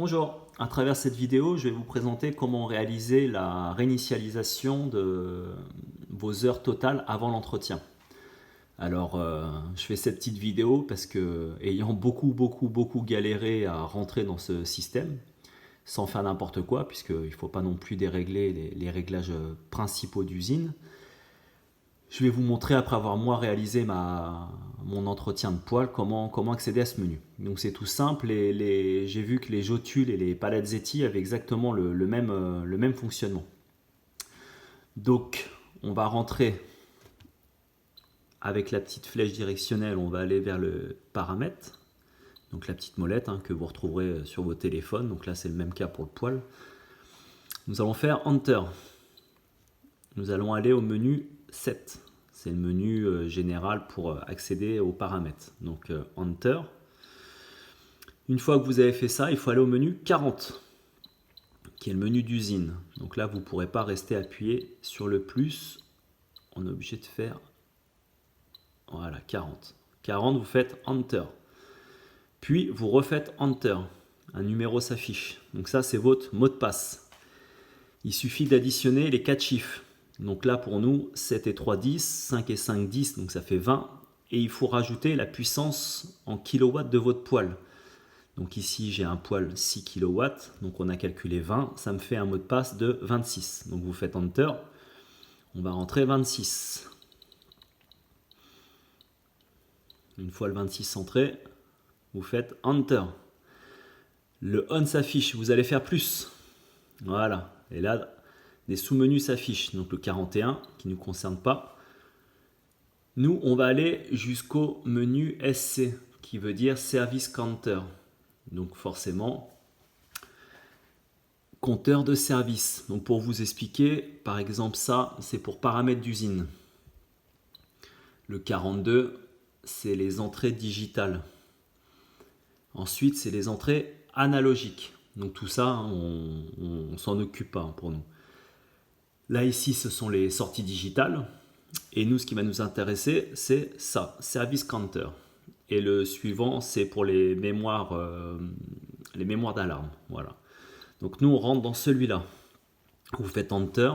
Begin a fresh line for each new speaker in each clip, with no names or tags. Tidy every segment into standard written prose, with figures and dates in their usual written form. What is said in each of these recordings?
Bonjour, à travers cette vidéo, je vais vous présenter comment réaliser la réinitialisation de vos heures totales avant l'entretien. Alors, je fais cette petite vidéo parce que, ayant beaucoup galéré à rentrer dans ce système, sans faire n'importe quoi, puisqu'il ne faut pas non plus dérégler les réglages principaux d'usine, je vais vous montrer, après avoir moi réalisé mon entretien de poêle, comment accéder à ce menu. Donc c'est tout simple, j'ai vu que les Jotule et les Palazzetti avaient exactement le même fonctionnement. Donc on va rentrer avec la petite flèche directionnelle, on va aller vers le paramètre, donc la petite molette que vous retrouverez sur vos téléphones. Donc là c'est le même cas pour le poêle. Nous allons faire Enter. Nous allons aller au menu 7. C'est le menu général pour accéder aux paramètres. Donc Enter. Une fois que vous avez fait ça, il faut aller au menu 40, qui est le menu d'usine. Donc là, vous ne pourrez pas rester appuyé sur le plus. On est obligé de faire, voilà, 40. 40, vous faites Enter. Puis vous refaites Enter. Un numéro s'affiche. Donc ça, c'est votre mot de passe. Il suffit d'additionner les 4 chiffres. Donc là, pour nous, 7 et 3, 10, 5 et 5, 10, donc ça fait 20. Et il faut rajouter la puissance en kilowatts de votre poêle. Donc ici, j'ai un poêle 6 kW, donc on a calculé 20, ça me fait un mot de passe de 26. Donc vous faites Enter, on va rentrer 26. Une fois le 26 entré, vous faites Enter. Le On s'affiche, vous allez faire plus. Voilà, et là, des sous-menus s'affichent. Donc le 41, qui ne nous concerne pas. Nous, on va aller jusqu'au menu SC, qui veut dire Service Counter. Donc forcément, compteur de service. Donc pour vous expliquer, par exemple ça, c'est pour paramètres d'usine. Le 42, c'est les entrées digitales. Ensuite, c'est les entrées analogiques. Donc tout ça, on s'en occupe pas pour nous. Là, ici, ce sont les sorties digitales. Et nous, ce qui va nous intéresser, c'est ça, Service Counter. Et le suivant, c'est pour les mémoires d'alarme. Voilà. Donc nous, on rentre dans celui-là. Vous faites Enter.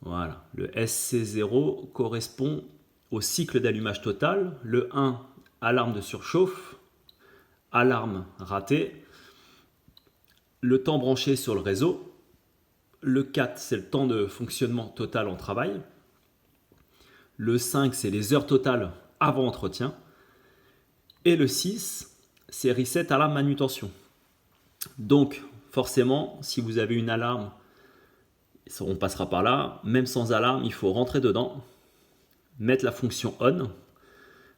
Voilà. Le SC0 correspond au cycle d'allumage total. Le 1, alarme de surchauffe. Alarme ratée. Le temps branché sur le réseau. Le 4, c'est le temps de fonctionnement total en travail. Le 5, c'est les heures totales avant entretien. Et le 6, c'est reset alarme manutention. Donc, forcément, si vous avez une alarme, on passera par là. Même sans alarme, il faut rentrer dedans, mettre la fonction on.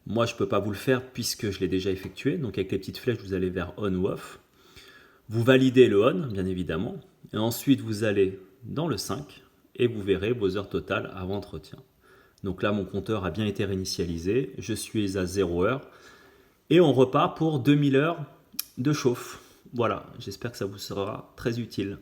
Moi, je ne peux pas vous le faire puisque je l'ai déjà effectué. Donc, avec les petites flèches, vous allez vers on ou off. Vous validez le on, bien évidemment. Et ensuite, vous allez dans le 5 et vous verrez vos heures totales avant entretien. Donc là, mon compteur a bien été réinitialisé. Je suis à 0 heure. Et on repart pour 2000 heures de chauffe. Voilà, j'espère que ça vous sera très utile.